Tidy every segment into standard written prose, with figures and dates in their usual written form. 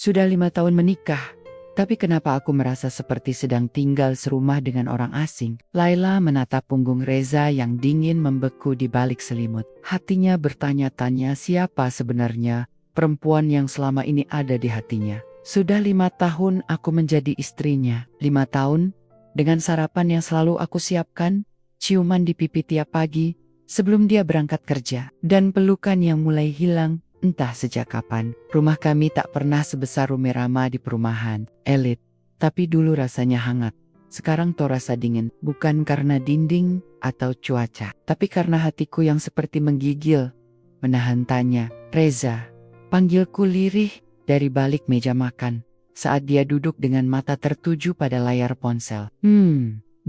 Sudah 5 tahun menikah. Tapi kenapa aku merasa seperti sedang tinggal serumah dengan orang asing? Laila menatap punggung Reza yang dingin membeku di balik selimut. Hatinya bertanya-tanya siapa sebenarnya perempuan yang selama ini ada di hatinya. Sudah 5 tahun aku menjadi istrinya. 5 tahun dengan sarapan yang selalu aku siapkan, ciuman di pipi tiap pagi sebelum dia berangkat kerja, dan pelukan yang mulai hilang. Entah sejak kapan, rumah kami tak pernah sebesar Rumerama di perumahan elit. Tapi dulu rasanya hangat. Sekarang toh rasa dingin, bukan karena dinding atau cuaca, tapi karena hatiku yang seperti menggigil. Menahan tanya, Reza, panggilku lirih dari balik meja makan, saat dia duduk dengan mata tertuju pada layar ponsel.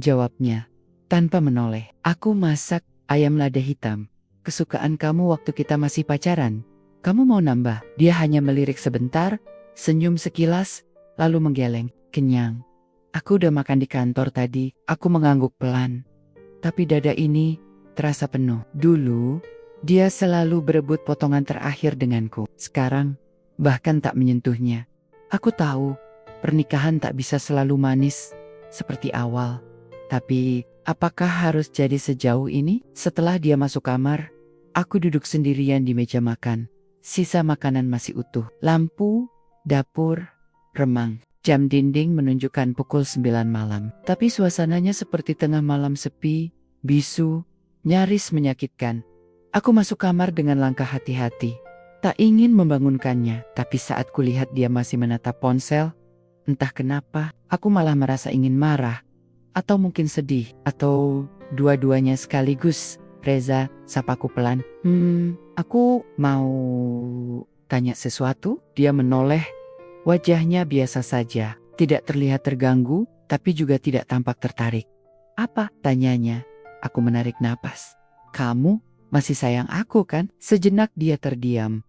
Jawabnya, tanpa menoleh. Aku masak ayam lada hitam. Kesukaan kamu waktu kita masih pacaran. Kamu mau nambah? Dia hanya melirik sebentar, senyum sekilas, lalu menggeleng. Kenyang. Aku udah makan di kantor tadi. Aku mengangguk pelan. Tapi dada ini terasa penuh. Dulu, dia selalu berebut potongan terakhir denganku. Sekarang, bahkan tak menyentuhnya. Aku tahu, pernikahan tak bisa selalu manis seperti awal. Tapi, apakah harus jadi sejauh ini? Setelah dia masuk kamar, aku duduk sendirian di meja makan. Sisa makanan masih utuh. Lampu, dapur, remang. Jam dinding menunjukkan pukul 9 malam. Tapi suasananya seperti tengah malam sepi, bisu, nyaris menyakitkan. Aku masuk kamar dengan langkah hati-hati. Tak ingin membangunkannya, tapi saat kulihat dia masih menatap ponsel, entah kenapa, aku malah merasa ingin marah. Atau mungkin sedih, atau dua-duanya sekaligus. Reza, sapaku pelan. Aku mau tanya sesuatu. Dia menoleh. Wajahnya biasa saja. Tidak terlihat terganggu, tapi juga tidak tampak tertarik. Apa? Tanyanya. Aku menarik napas. Kamu masih sayang aku kan? Sejenak dia terdiam.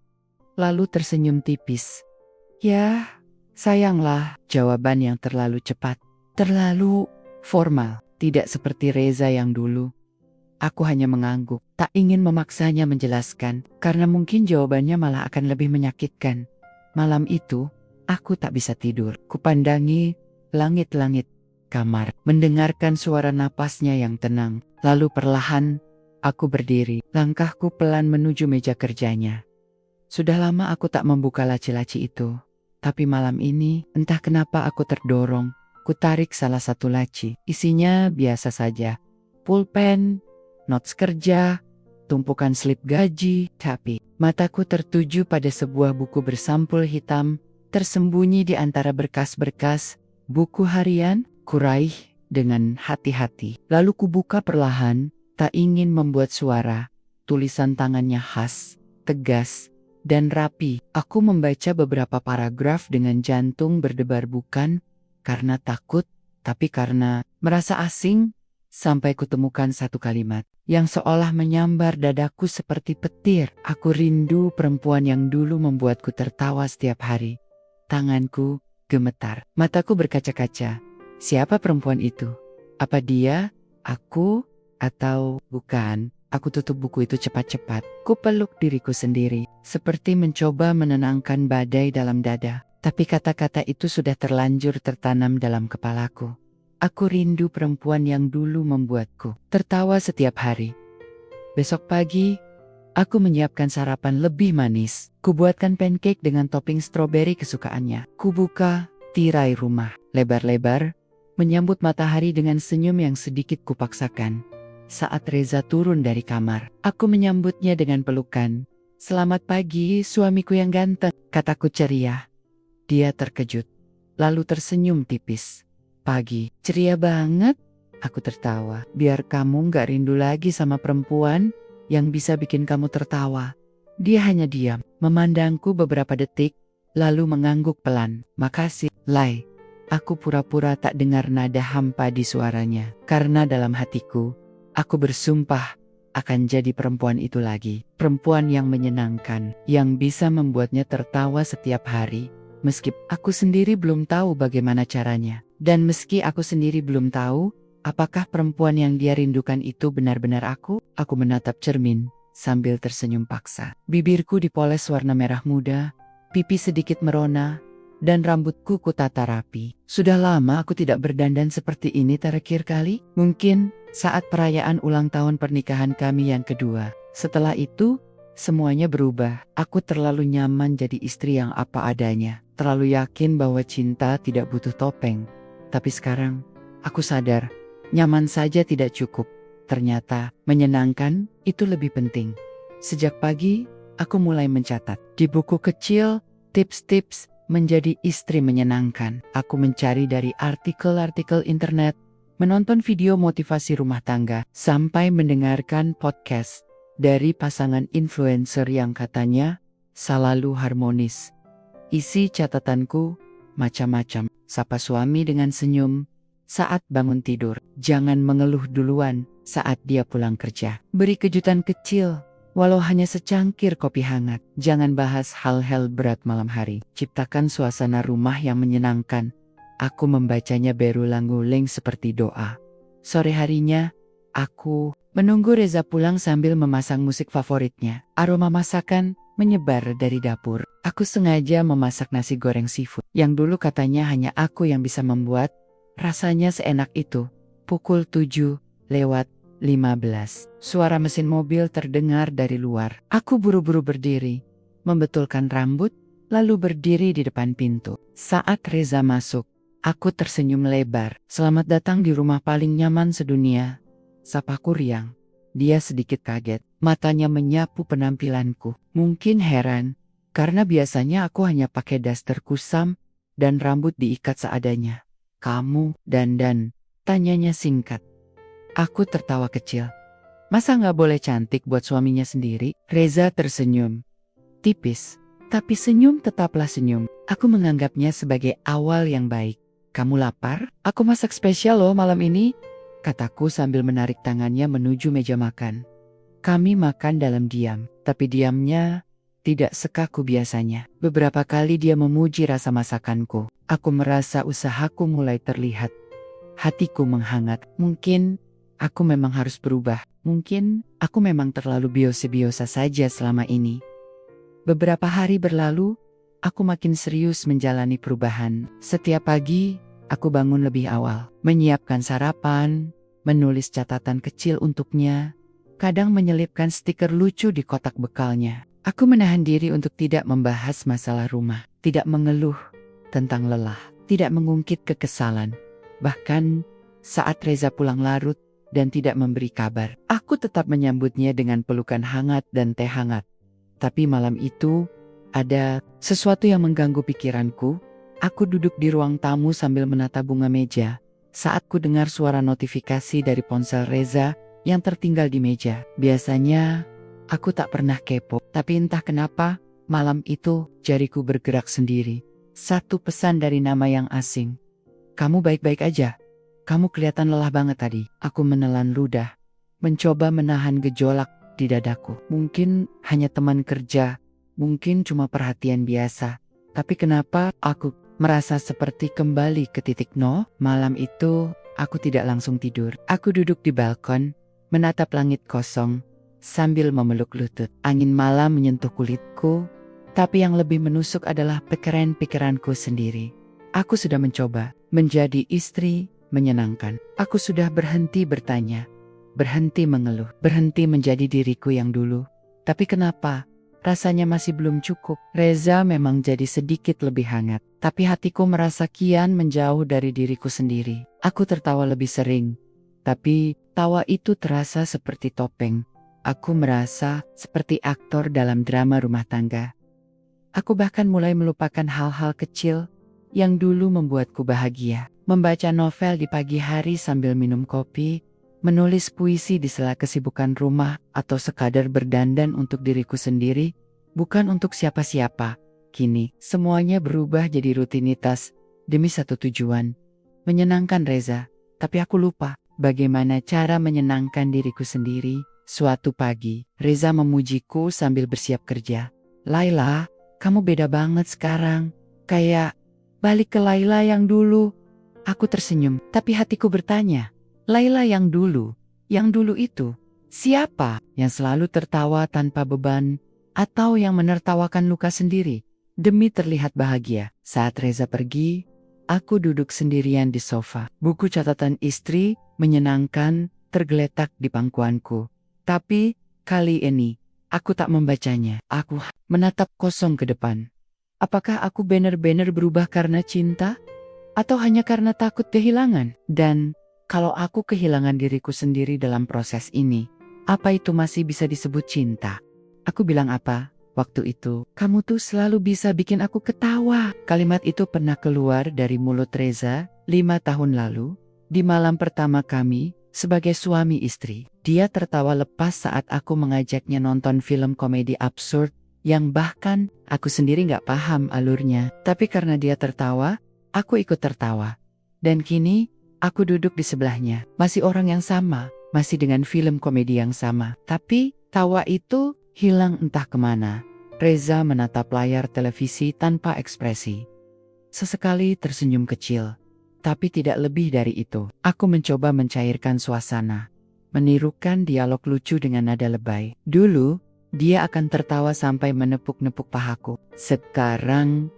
Lalu tersenyum tipis. Ya, sayanglah. Jawaban yang terlalu cepat. Terlalu formal. Tidak seperti Reza yang dulu. Aku hanya mengangguk, tak ingin memaksanya menjelaskan, karena mungkin jawabannya malah akan lebih menyakitkan. Malam itu, aku tak bisa tidur. Kupandangi langit-langit kamar, mendengarkan suara napasnya yang tenang. Lalu perlahan, aku berdiri. Langkahku pelan menuju meja kerjanya. Sudah lama aku tak membuka laci-laci itu. Tapi malam ini, entah kenapa aku terdorong. Kutarik salah satu laci. Isinya biasa saja. Pulpen, notes kerja, tumpukan slip gaji, tapi mataku tertuju pada sebuah buku bersampul hitam, tersembunyi di antara berkas-berkas, buku harian. Kuraih dengan hati-hati. Lalu kubuka perlahan, tak ingin membuat suara. Tulisan tangannya khas, tegas, dan rapi. Aku membaca beberapa paragraf dengan jantung berdebar bukan karena takut, tapi karena merasa asing. Sampai kutemukan satu kalimat yang seolah menyambar dadaku seperti petir. Aku rindu perempuan yang dulu membuatku tertawa setiap hari. Tanganku gemetar. Mataku berkaca-kaca. Siapa perempuan itu? Apa dia? Aku? Atau bukan? Aku tutup buku itu cepat-cepat. Kupeluk diriku sendiri. Seperti mencoba menenangkan badai dalam dada. Tapi kata-kata itu sudah terlanjur tertanam dalam kepalaku. Aku rindu perempuan yang dulu membuatku tertawa setiap hari. Besok pagi, aku menyiapkan sarapan lebih manis. Kubuatkan pancake dengan topping stroberi kesukaannya. Kubuka tirai rumah lebar-lebar, menyambut matahari dengan senyum yang sedikit kupaksakan. Saat Reza turun dari kamar, aku menyambutnya dengan pelukan. Selamat pagi, suamiku yang ganteng, kataku ceria. Dia terkejut, lalu tersenyum tipis. Pagi, ceria banget. Aku tertawa. Biar kamu gak rindu lagi sama perempuan yang bisa bikin kamu tertawa. Dia hanya diam, memandangku beberapa detik, lalu mengangguk pelan. Makasih, Lai. Aku pura-pura tak dengar nada hampa di suaranya. Karena dalam hatiku, aku bersumpah akan jadi perempuan itu lagi. Perempuan yang menyenangkan, yang bisa membuatnya tertawa setiap hari. Meski aku sendiri belum tahu bagaimana caranya. Dan meski aku sendiri belum tahu, apakah perempuan yang dia rindukan itu benar-benar aku menatap cermin, sambil tersenyum paksa. Bibirku dipoles warna merah muda, pipi sedikit merona, dan rambutku kutata rapi. Sudah lama aku tidak berdandan seperti ini terakhir kali. Mungkin saat perayaan ulang tahun pernikahan kami yang kedua. Setelah itu, semuanya berubah. Aku terlalu nyaman jadi istri yang apa adanya. Terlalu yakin bahwa cinta tidak butuh topeng. Tapi sekarang, aku sadar, nyaman saja tidak cukup. Ternyata, menyenangkan itu lebih penting. Sejak pagi, aku mulai mencatat. Di buku kecil, tips-tips menjadi istri menyenangkan. Aku mencari dari artikel-artikel internet, menonton video motivasi rumah tangga, sampai mendengarkan podcast dari pasangan influencer yang katanya selalu harmonis. Isi catatanku macam-macam. Sapa suami dengan senyum saat bangun tidur. Jangan mengeluh duluan saat dia pulang kerja. Beri kejutan kecil, walau hanya secangkir kopi hangat. Jangan bahas hal-hal berat malam hari. Ciptakan suasana rumah yang menyenangkan. Aku membacanya berulang-ulang seperti doa. Sore harinya, aku menunggu Reza pulang sambil memasang musik favoritnya. Aroma masakan menyebar dari dapur. Aku sengaja memasak nasi goreng seafood, yang dulu katanya hanya aku yang bisa membuat. Rasanya seenak itu. Pukul 7:15. Suara mesin mobil terdengar dari luar. Aku buru-buru berdiri, membetulkan rambut, lalu berdiri di depan pintu. Saat Reza masuk, aku tersenyum lebar. Selamat datang di rumah paling nyaman sedunia. Sapaku riang. Dia sedikit kaget. Matanya menyapu penampilanku. Mungkin heran, karena biasanya aku hanya pakai daster kusam dan rambut diikat seadanya. Kamu dandan? Tanyanya singkat. Aku tertawa kecil. Masa nggak boleh cantik buat suaminya sendiri? Reza tersenyum. Tipis, tapi senyum tetaplah senyum. Aku menganggapnya sebagai awal yang baik. Kamu lapar? Aku masak spesial loh malam ini, kataku sambil menarik tangannya menuju meja makan. Kami makan dalam diam, tapi diamnya tidak sekaku biasanya. Beberapa kali dia memuji rasa masakanku. Aku merasa usahaku mulai terlihat. Hatiku menghangat. Mungkin aku memang harus berubah. Mungkin aku memang terlalu biasa-biasa saja selama ini. Beberapa hari berlalu, aku makin serius menjalani perubahan. Setiap pagi, aku bangun lebih awal, menyiapkan sarapan, menulis catatan kecil untuknya, kadang menyelipkan stiker lucu di kotak bekalnya. Aku menahan diri untuk tidak membahas masalah rumah, tidak mengeluh tentang lelah, tidak mengungkit kekesalan. Bahkan saat Reza pulang larut dan tidak memberi kabar, aku tetap menyambutnya dengan pelukan hangat dan teh hangat. Tapi malam itu, ada sesuatu yang mengganggu pikiranku. Aku duduk di ruang tamu sambil menata bunga meja, saat ku dengar suara notifikasi dari ponsel Reza yang tertinggal di meja. Biasanya, aku tak pernah kepo, tapi entah kenapa, malam itu jariku bergerak sendiri. Satu pesan dari nama yang asing. Kamu baik-baik aja? Kamu kelihatan lelah banget tadi. Aku menelan ludah, mencoba menahan gejolak di dadaku. Mungkin hanya teman kerja, mungkin cuma perhatian biasa. Tapi kenapa aku merasa seperti kembali ke titik nol? Malam itu, aku tidak langsung tidur. Aku duduk di balkon, menatap langit kosong, sambil memeluk lutut. Angin malam menyentuh kulitku, tapi yang lebih menusuk adalah pikiran-pikiranku sendiri. Aku sudah mencoba menjadi istri menyenangkan. Aku sudah berhenti bertanya, berhenti mengeluh, berhenti menjadi diriku yang dulu. Tapi kenapa? Rasanya masih belum cukup. Reza memang jadi sedikit lebih hangat, tapi hatiku merasa kian menjauh dari diriku sendiri. Aku tertawa lebih sering, tapi tawa itu terasa seperti topeng. Aku merasa seperti aktor dalam drama rumah tangga. Aku bahkan mulai melupakan hal-hal kecil yang dulu membuatku bahagia. Membaca novel di pagi hari sambil minum kopi, menulis puisi di sela kesibukan rumah, atau sekadar berdandan untuk diriku sendiri, bukan untuk siapa-siapa. Kini, semuanya berubah jadi rutinitas demi satu tujuan, menyenangkan Reza. Tapi aku lupa bagaimana cara menyenangkan diriku sendiri. Suatu pagi, Reza memujiku sambil bersiap kerja. Laila, kamu beda banget sekarang. Kayak balik ke Laila yang dulu. Aku tersenyum, tapi hatiku bertanya, Laila yang dulu itu, siapa? Yang selalu tertawa tanpa beban, atau yang menertawakan luka sendiri? demi terlihat bahagia. Saat Reza pergi, aku duduk sendirian di sofa. Buku catatan istri menyenangkan tergeletak di pangkuanku. Tapi kali ini aku tak membacanya. Aku menatap kosong ke depan. Apakah aku benar-benar berubah karena cinta? Atau hanya karena takut kehilangan? Dan kalau aku kehilangan diriku sendiri dalam proses ini, apa itu masih bisa disebut cinta? Aku bilang apa? Waktu itu, kamu tuh selalu bisa bikin aku ketawa. Kalimat itu pernah keluar dari mulut Reza 5 tahun lalu, di malam pertama kami sebagai suami istri. Dia tertawa lepas saat aku mengajaknya nonton film komedi absurd yang bahkan aku sendiri gak paham alurnya. Tapi karena dia tertawa, aku ikut tertawa. Dan kini, aku duduk di sebelahnya. Masih orang yang sama, masih dengan film komedi yang sama. Tapi, tawa itu hilang entah kemana. Reza menatap layar televisi tanpa ekspresi. Sesekali tersenyum kecil. Tapi tidak lebih dari itu. Aku mencoba mencairkan suasana. Menirukan dialog lucu dengan nada lebay. Dulu, dia akan tertawa sampai menepuk-nepuk pahaku. Sekarang,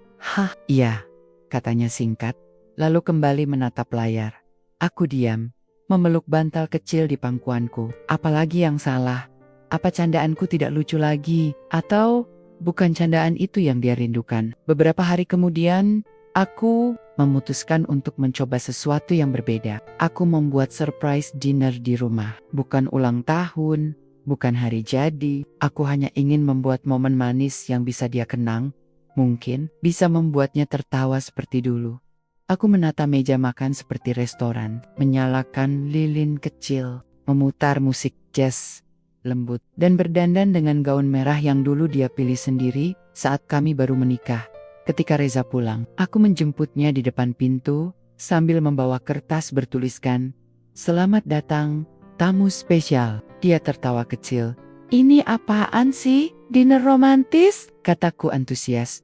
iya, katanya singkat, lalu kembali menatap layar. Aku diam, memeluk bantal kecil di pangkuanku. Apalagi yang salah? Apa candaanku tidak lucu lagi? Atau bukan candaan itu yang dia rindukan? Beberapa hari kemudian, aku memutuskan untuk mencoba sesuatu yang berbeda. Aku membuat surprise dinner di rumah. Bukan ulang tahun, bukan hari jadi. Aku hanya ingin membuat momen manis yang bisa dia kenang. Mungkin bisa membuatnya tertawa seperti dulu. Aku menata meja makan seperti restoran, menyalakan lilin kecil, memutar musik jazz lembut, dan berdandan dengan gaun merah yang dulu dia pilih sendiri saat kami baru menikah. Ketika Reza pulang, aku menjemputnya di depan pintu sambil membawa kertas bertuliskan, "Selamat datang, tamu spesial." Dia tertawa kecil. "Ini apaan sih? Dinner romantis?" kataku antusias.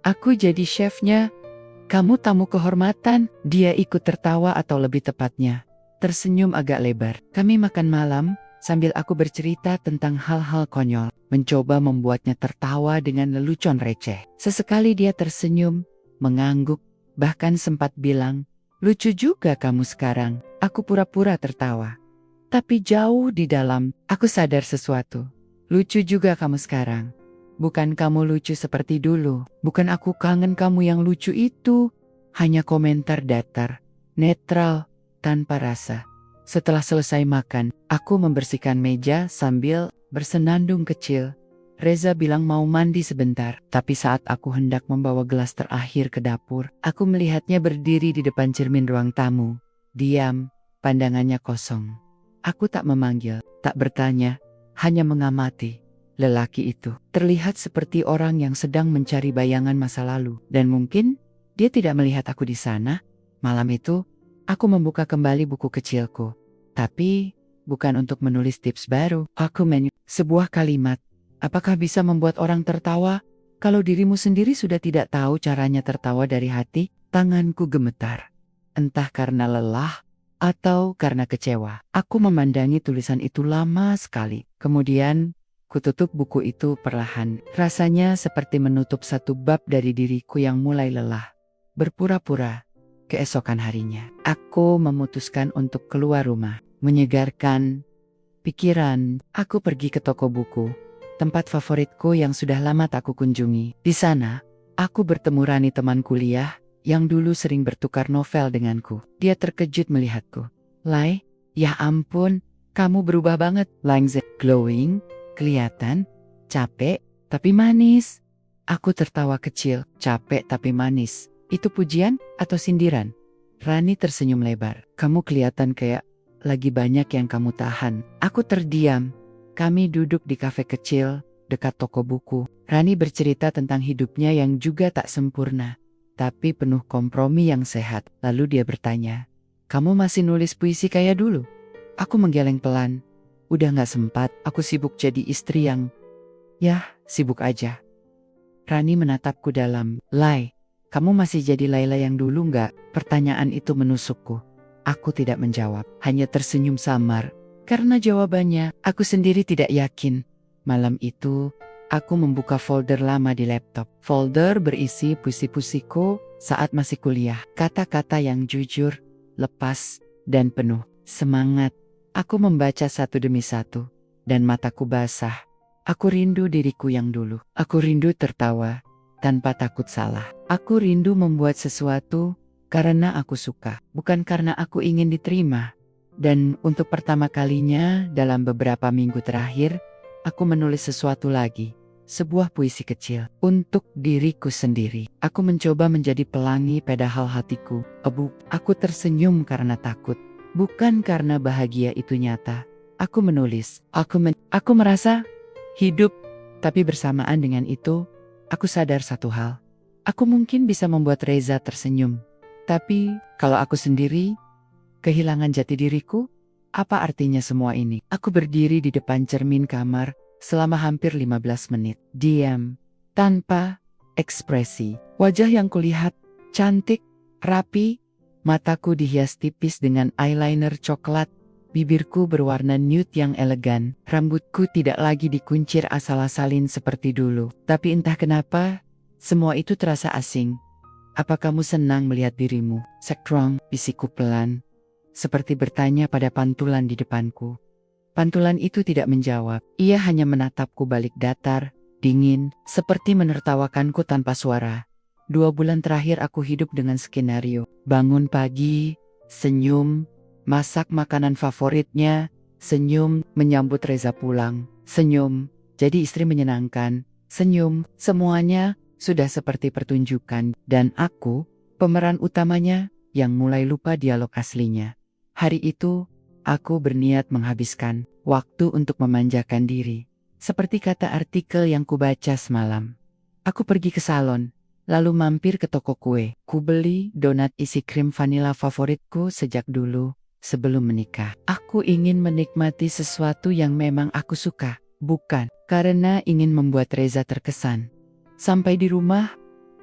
"Aku jadi chefnya. Kamu tamu kehormatan." Dia ikut tertawa atau lebih tepatnya, tersenyum agak lebar. Kami makan malam sambil aku bercerita tentang hal-hal konyol, mencoba membuatnya tertawa dengan lelucon receh. Sesekali dia tersenyum, mengangguk, bahkan sempat bilang, "Lucu juga kamu sekarang." Aku pura-pura tertawa. Tapi jauh di dalam, aku sadar sesuatu. Lucu juga kamu sekarang. Bukan kamu lucu seperti dulu. Bukan aku kangen kamu yang lucu itu. Hanya komentar datar, netral, tanpa rasa. Setelah selesai makan, aku membersihkan meja sambil bersenandung kecil. Reza bilang mau mandi sebentar, tapi saat aku hendak membawa gelas terakhir ke dapur, aku melihatnya berdiri di depan cermin ruang tamu. Diam, pandangannya kosong. Aku tak memanggil, tak bertanya, hanya mengamati. Lelaki itu terlihat seperti orang yang sedang mencari bayangan masa lalu, dan mungkin dia tidak melihat aku di sana. Malam itu, aku membuka kembali buku kecilku. Tapi, bukan untuk menulis tips baru. Aku sebuah kalimat. Apakah bisa membuat orang tertawa? Kalau dirimu sendiri sudah tidak tahu caranya tertawa dari hati? Tanganku gemetar. Entah karena lelah, atau karena kecewa. Aku memandangi tulisan itu lama sekali. Kemudian, kututup buku itu perlahan. Rasanya seperti menutup satu bab dari diriku yang mulai lelah. Berpura-pura. Keesokan harinya, aku memutuskan untuk keluar rumah, menyegarkan pikiran. Aku pergi ke toko buku, tempat favoritku yang sudah lama tak kunjungi. Di sana, aku bertemu Rani, teman kuliah yang dulu sering bertukar novel denganku. Dia terkejut melihatku. "Lai, ya ampun, kamu berubah banget." Langsung glowing, kelihatan capek tapi manis. Aku tertawa kecil. Capek tapi manis. Itu pujian atau sindiran? Rani tersenyum lebar. "Kamu kelihatan kayak lagi banyak yang kamu tahan." Aku terdiam. Kami duduk di kafe kecil dekat toko buku. Rani bercerita tentang hidupnya yang juga tak sempurna, tapi penuh kompromi yang sehat. Lalu dia bertanya, "Kamu masih nulis puisi kayak dulu?" Aku menggeleng pelan. "Udah gak sempat, aku sibuk jadi istri yang..." "Yah, sibuk aja." Rani menatapku dalam, "Lai, kamu masih jadi Laila yang dulu nggak?" Pertanyaan itu menusukku. Aku tidak menjawab, hanya tersenyum samar. Karena jawabannya, aku sendiri tidak yakin. Malam itu, Aku membuka folder lama di laptop. Folder berisi puisi-puisiku saat masih kuliah. Kata-kata yang jujur, lepas, dan penuh semangat. Aku membaca satu demi satu, dan mataku basah. Aku rindu diriku yang dulu. Aku rindu tertawa, tanpa takut salah. Aku rindu membuat sesuatu karena aku suka, bukan karena aku ingin diterima. Dan untuk pertama kalinya dalam beberapa minggu terakhir, aku menulis sesuatu lagi. Sebuah puisi kecil untuk diriku sendiri. Aku mencoba menjadi pelangi padahal hatiku abu. Aku tersenyum karena takut, bukan karena bahagia itu nyata. Aku menulis, aku merasa hidup, tapi bersamaan dengan itu, aku sadar satu hal. Aku mungkin bisa membuat Reza tersenyum. Tapi kalau aku sendiri, kehilangan jati diriku, apa artinya semua ini? Aku berdiri di depan cermin kamar selama hampir 15 menit. Diam, tanpa ekspresi. Wajah yang kulihat cantik, rapi, mataku dihias tipis dengan eyeliner coklat, bibirku berwarna nude yang elegan, rambutku tidak lagi dikuncir asal-asalin seperti dulu. Tapi entah kenapa, semua itu terasa asing. Apa kamu senang melihat dirimu? Sekrong, bisikku pelan, seperti bertanya pada pantulan di depanku. Pantulan itu tidak menjawab, ia hanya menatapku balik datar, dingin, seperti menertawakanku tanpa suara. 2 bulan terakhir aku hidup dengan skenario. Bangun pagi, senyum, masak makanan favoritnya, senyum, menyambut Reza pulang, senyum, jadi istri menyenangkan, senyum, semuanya sudah seperti pertunjukan. Dan aku, pemeran utamanya, yang mulai lupa dialog aslinya. Hari itu, aku berniat menghabiskan waktu untuk memanjakan diri. Seperti kata artikel yang kubaca semalam. Aku pergi ke salon, lalu mampir ke toko kue. Ku beli donat isi krim vanila favoritku sejak dulu, sebelum menikah. Aku ingin menikmati sesuatu yang memang aku suka, bukan karena ingin membuat Reza terkesan. Sampai di rumah,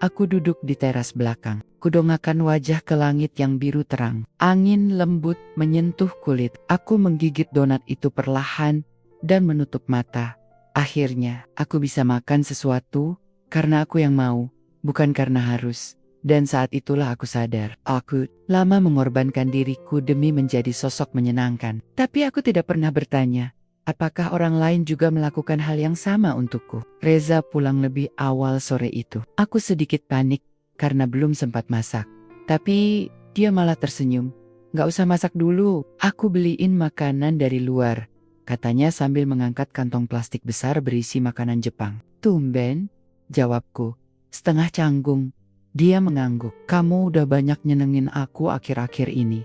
aku duduk di teras belakang. Kudongakkan wajah ke langit yang biru terang. Angin lembut menyentuh kulit. Aku menggigit donat itu perlahan dan menutup mata. Akhirnya, aku bisa makan sesuatu karena aku yang mau, bukan karena harus. Dan saat itulah aku sadar, aku lama mengorbankan diriku demi menjadi sosok menyenangkan. Tapi aku tidak pernah bertanya, apakah orang lain juga melakukan hal yang sama untukku? Reza pulang lebih awal sore itu. Aku sedikit panik karena belum sempat masak. Tapi dia malah tersenyum. Gak usah masak dulu, aku beliin makanan dari luar, katanya sambil mengangkat kantong plastik besar berisi makanan Jepang. Tumben, jawabku, setengah canggung. Dia mengangguk. Kamu udah banyak nyenengin aku akhir-akhir ini.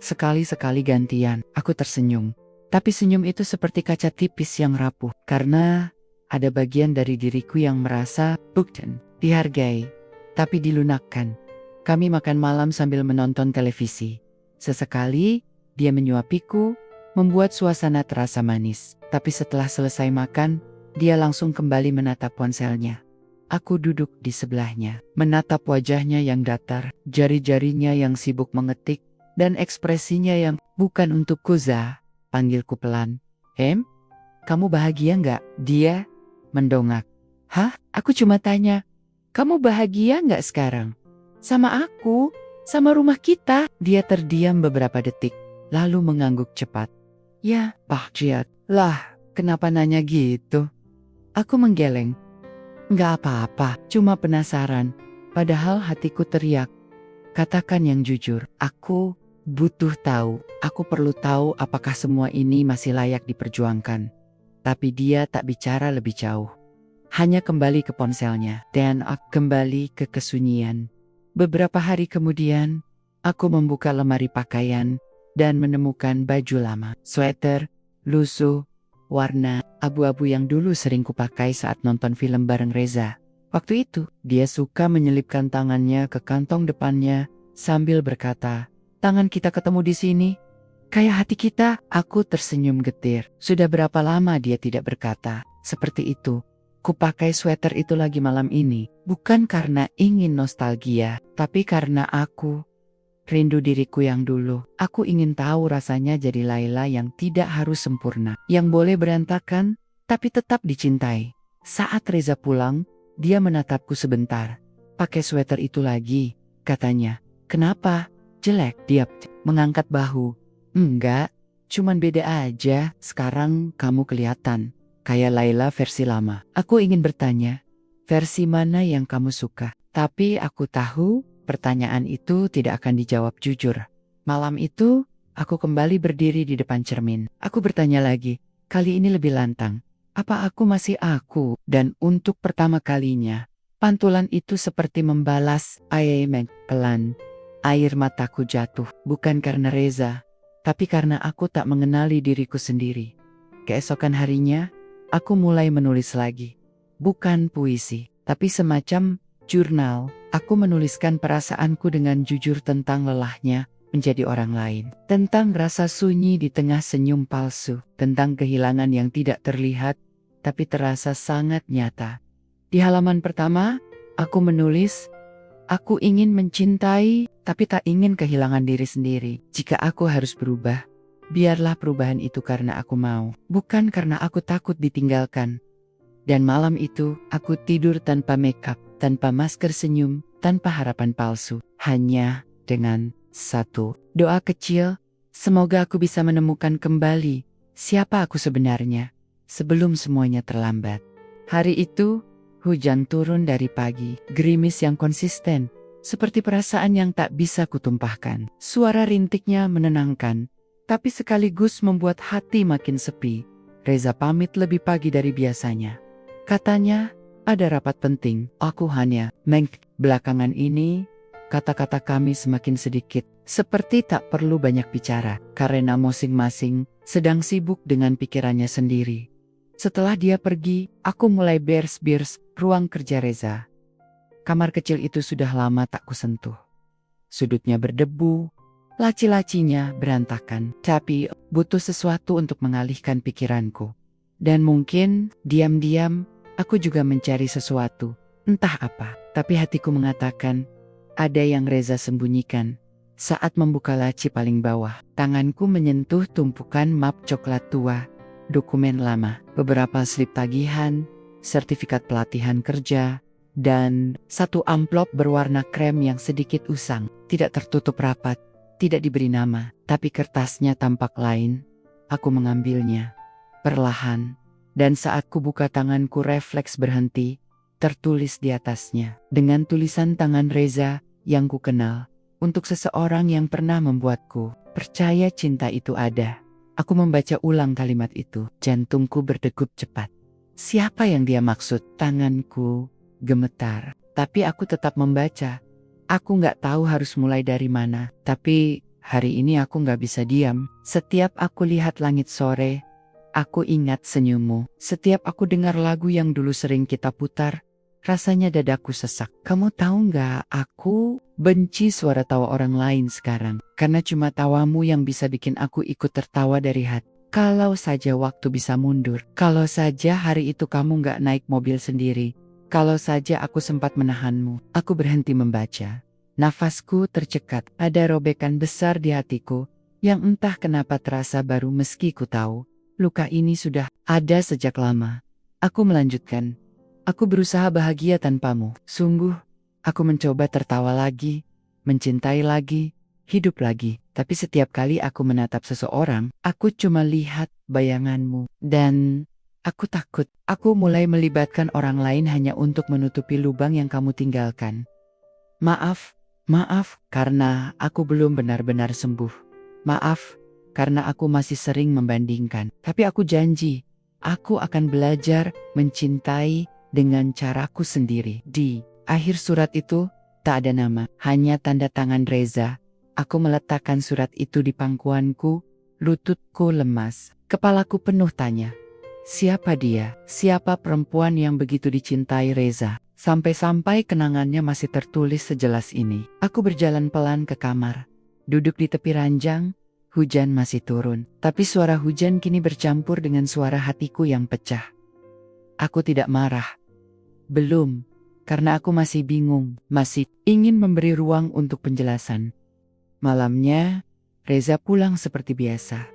Sekali-sekali gantian, aku tersenyum. Tapi senyum itu seperti kaca tipis yang rapuh, karena ada bagian dari diriku yang merasa bukan dihargai, tapi dilunakkan. Kami makan malam sambil menonton televisi. Sesekali, dia menyuapiku, membuat suasana terasa manis. Tapi setelah selesai makan, dia langsung kembali menatap ponselnya. Aku duduk di sebelahnya, menatap wajahnya yang datar, jari-jarinya yang sibuk mengetik, dan ekspresinya yang bukan untukku, Za. Panggilku pelan. Kamu bahagia nggak? Dia mendongak. Hah? Aku cuma tanya, kamu bahagia nggak sekarang? Sama aku, sama rumah kita. Dia terdiam beberapa detik, lalu mengangguk cepat. Ya, bahagia. Lah, kenapa nanya gitu? Aku menggeleng. Nggak apa-apa, cuma penasaran. Padahal hatiku teriak. Katakan yang jujur, aku butuh tahu. Aku perlu tahu apakah semua ini masih layak diperjuangkan. Tapi dia tak bicara lebih jauh. Hanya kembali ke ponselnya, dan aku kembali ke kesunyian. Beberapa hari kemudian, aku membuka lemari pakaian dan menemukan baju lama, sweater, lusuh, warna abu-abu yang dulu sering kupakai saat nonton film bareng Reza. Waktu itu, dia suka menyelipkan tangannya ke kantong depannya sambil berkata, tangan kita ketemu di sini, kayak hati kita. Aku tersenyum getir. Sudah berapa lama dia tidak berkata seperti itu. Kupakai sweater itu lagi malam ini, bukan karena ingin nostalgia, tapi karena aku rindu diriku yang dulu. Aku ingin tahu rasanya jadi Laila yang tidak harus sempurna, yang boleh berantakan, tapi tetap dicintai. Saat Reza pulang, dia menatapku sebentar. Pakai sweater itu lagi, katanya. Kenapa? Jelek, dia mengangkat bahu. Enggak, cuman beda aja. Sekarang kamu kelihatan kayak Laila versi lama. Aku ingin bertanya, versi mana yang kamu suka? Tapi aku tahu pertanyaan itu tidak akan dijawab jujur. Malam itu, aku kembali berdiri di depan cermin. Aku bertanya lagi, kali ini lebih lantang. Apa aku masih aku? Dan untuk pertama kalinya, pantulan itu seperti membalas ayam pelan. Air mataku jatuh, bukan karena Reza, tapi karena aku tak mengenali diriku sendiri. Keesokan harinya, aku mulai menulis lagi. Bukan puisi, tapi semacam jurnal. Aku menuliskan perasaanku dengan jujur tentang lelahnya menjadi orang lain. Tentang rasa sunyi di tengah senyum palsu. Tentang kehilangan yang tidak terlihat, tapi terasa sangat nyata. Di halaman pertama, aku menulis, aku ingin mencintai, tapi tak ingin kehilangan diri sendiri. Jika aku harus berubah, biarlah perubahan itu karena aku mau, bukan karena aku takut ditinggalkan. Dan malam itu, aku tidur tanpa make up, tanpa masker senyum, tanpa harapan palsu. Hanya dengan satu doa kecil, semoga aku bisa menemukan kembali siapa aku sebenarnya sebelum semuanya terlambat. Hari itu, hujan turun dari pagi, gerimis yang konsisten, seperti perasaan yang tak bisa kutumpahkan. Suara rintiknya menenangkan, tapi sekaligus membuat hati makin sepi. Reza pamit lebih pagi dari biasanya. Katanya, ada rapat penting. Aku hanya belakangan ini, kata-kata kami semakin sedikit. Seperti tak perlu banyak bicara, karena masing-masing sedang sibuk dengan pikirannya sendiri. Setelah dia pergi, aku mulai beres-beres ruang kerja Reza. Kamar kecil itu sudah lama tak kusentuh. Sudutnya berdebu, laci-lacinya berantakan, tapi butuh sesuatu untuk mengalihkan pikiranku. Dan mungkin, diam-diam, aku juga mencari sesuatu, entah apa. Tapi hatiku mengatakan, ada yang Reza sembunyikan. Saat membuka laci paling bawah, tanganku menyentuh tumpukan map coklat tua, dokumen lama, beberapa slip tagihan, sertifikat pelatihan kerja, dan satu amplop berwarna krem yang sedikit usang, tidak tertutup rapat, tidak diberi nama, tapi kertasnya tampak lain. Aku mengambilnya, perlahan, dan saat ku buka tanganku refleks berhenti, tertulis di atasnya, dengan tulisan tangan Reza yang ku kenal, untuk seseorang yang pernah membuatku percaya cinta itu ada. Aku membaca ulang kalimat itu, jantungku berdegup cepat. Siapa yang dia maksud? Tanganku gemetar, tapi aku tetap membaca. Aku nggak tahu harus mulai dari mana, tapi hari ini aku nggak bisa diam. Setiap aku lihat langit sore, aku ingat senyummu. Setiap aku dengar lagu yang dulu sering kita putar, rasanya dadaku sesak. Kamu tahu nggak, aku benci suara tawa orang lain sekarang, karena cuma tawamu yang bisa bikin aku ikut tertawa dari hati. Kalau saja waktu bisa mundur, kalau saja hari itu kamu nggak naik mobil sendiri, kalau saja aku sempat menahanmu. Aku berhenti membaca. Nafasku tercekat, ada robekan besar di hatiku, yang entah kenapa terasa baru meski ku tahu, luka ini sudah ada sejak lama. Aku melanjutkan. Aku berusaha bahagia tanpamu. Sungguh, aku mencoba tertawa lagi, mencintai lagi, hidup lagi. Tapi setiap kali aku menatap seseorang, aku cuma lihat bayanganmu. Dan aku takut. Aku mulai melibatkan orang lain hanya untuk menutupi lubang yang kamu tinggalkan. Maaf, karena aku belum benar-benar sembuh. Maaf, karena aku masih sering membandingkan. Tapi aku janji, aku akan belajar mencintai dengan caraku sendiri. Di akhir surat itu, tak ada nama, hanya tanda tangan Reza. Aku meletakkan surat itu di pangkuanku, lututku lemas, kepalaku penuh tanya. Siapa dia? Siapa perempuan yang begitu dicintai Reza? Sampai-sampai kenangannya masih tertulis sejelas ini. Aku berjalan pelan ke kamar, duduk di tepi ranjang. Hujan masih turun, tapi suara hujan kini bercampur dengan suara hatiku yang pecah. Aku tidak marah. Belum, karena aku masih bingung, masih ingin memberi ruang untuk penjelasan. Malamnya, Reza pulang seperti biasa.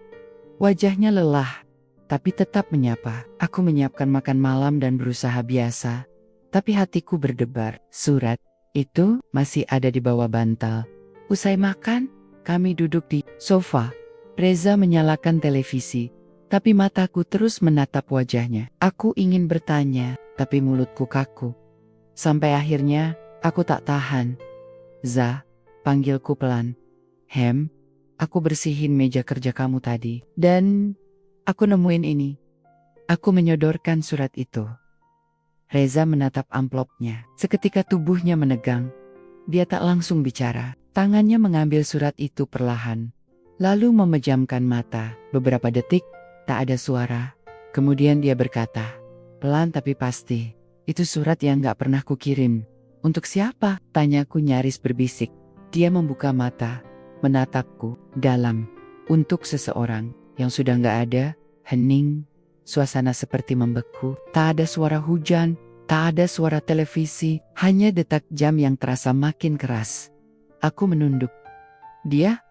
Wajahnya lelah, tapi tetap menyapa. Aku menyiapkan makan malam dan berusaha biasa, tapi hatiku berdebar. Surat itu masih ada di bawah bantal. Usai makan, kami duduk di sofa. Reza menyalakan televisi, tapi mataku terus menatap wajahnya. Aku ingin bertanya, tapi mulutku kaku. Sampai akhirnya, aku tak tahan. "Za," panggilku pelan. "Hem, aku bersihin meja kerja kamu tadi. Dan aku nemuin ini." Aku menyodorkan surat itu. Reza menatap amplopnya. Seketika tubuhnya menegang. Dia tak langsung bicara. Tangannya mengambil surat itu perlahan. Lalu memejamkan mata. Beberapa detik, tak ada suara. Kemudian dia berkata, pelan tapi pasti, "Itu surat yang gak pernah kukirim." "Untuk siapa?" tanyaku nyaris berbisik. Dia membuka mata, menatapku dalam. "Untuk seseorang yang sudah gak ada." Hening. Suasana seperti membeku. Tak ada suara hujan, tak ada suara televisi, hanya detak jam yang terasa makin keras. Aku menunduk. "Dia?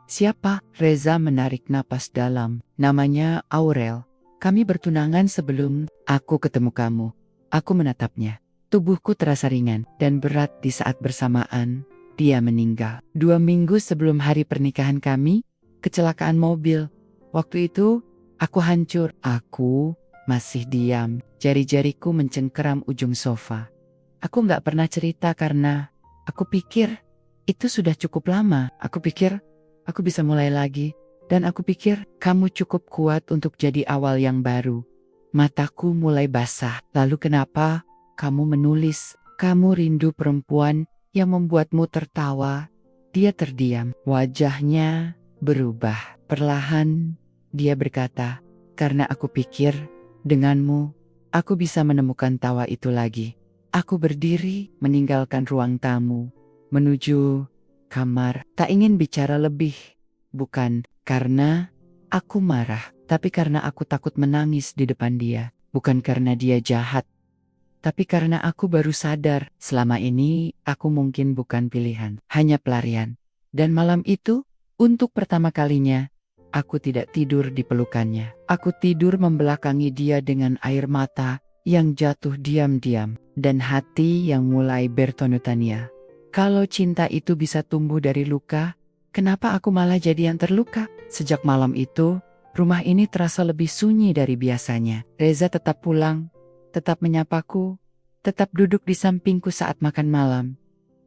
Siapa?" Reza menarik napas dalam. "Namanya Aurel. Kami bertunangan sebelum aku ketemu kamu." Aku menatapnya. Tubuhku terasa ringan dan berat di saat bersamaan. Dia meninggal. 2 minggu sebelum hari pernikahan kami, kecelakaan mobil. Waktu itu, aku hancur. Aku masih diam. Jari-jariku mencengkeram ujung sofa. Aku gak pernah cerita karena aku pikir itu sudah cukup lama. Aku pikir aku bisa mulai lagi. Dan aku pikir kamu cukup kuat untuk jadi awal yang baru. Mataku mulai basah. "Lalu kenapa kamu menulis? Kamu rindu perempuan yang membuatmu tertawa." Dia terdiam. Wajahnya berubah. Perlahan dia berkata, "Karena aku pikir denganmu, aku bisa menemukan tawa itu lagi." Aku berdiri, meninggalkan ruang tamu, menuju kamar. Tak ingin bicara lebih. Bukan karena aku marah, tapi karena aku takut menangis di depan dia. Bukan karena dia jahat, tapi karena aku baru sadar selama ini aku mungkin bukan pilihan, hanya pelarian. Dan malam itu, untuk pertama kalinya, aku tidak tidur di pelukannya. Aku tidur membelakangi dia dengan air mata yang jatuh diam-diam dan hati yang mulai bertonutania. Kalau cinta itu bisa tumbuh dari luka, kenapa aku malah jadi yang terluka? Sejak malam itu, rumah ini terasa lebih sunyi dari biasanya. Reza tetap pulang, tetap menyapaku, tetap duduk di sampingku saat makan malam.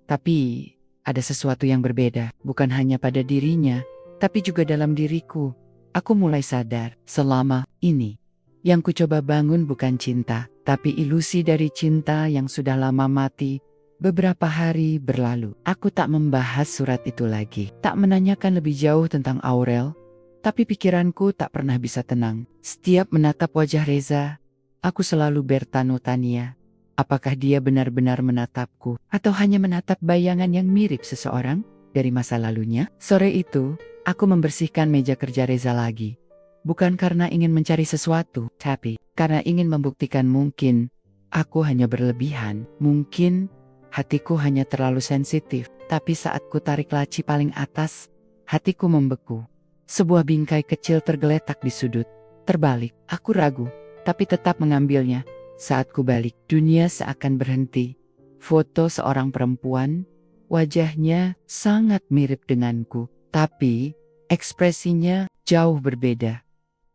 Tapi ada sesuatu yang berbeda, bukan hanya pada dirinya, tapi juga dalam diriku. Aku mulai sadar, selama ini yang ku coba bangun bukan cinta, tapi ilusi dari cinta yang sudah lama mati. Beberapa hari berlalu, aku tak membahas surat itu lagi, tak menanyakan lebih jauh tentang Aurel, tapi pikiranku tak pernah bisa tenang. Setiap menatap wajah Reza, aku selalu bertanya-tanya, apakah dia benar-benar menatapku, atau hanya menatap bayangan yang mirip seseorang dari masa lalunya? Sore itu, aku membersihkan meja kerja Reza lagi. Bukan karena ingin mencari sesuatu, tapi karena ingin membuktikan mungkin aku hanya berlebihan, mungkin hatiku hanya terlalu sensitif. Tapi saat ku tarik laci paling atas, hatiku membeku. Sebuah bingkai kecil tergeletak di sudut. Terbalik, aku ragu, tapi tetap mengambilnya. Saat ku balik, dunia seakan berhenti. Foto seorang perempuan, wajahnya sangat mirip denganku, tapi ekspresinya jauh berbeda.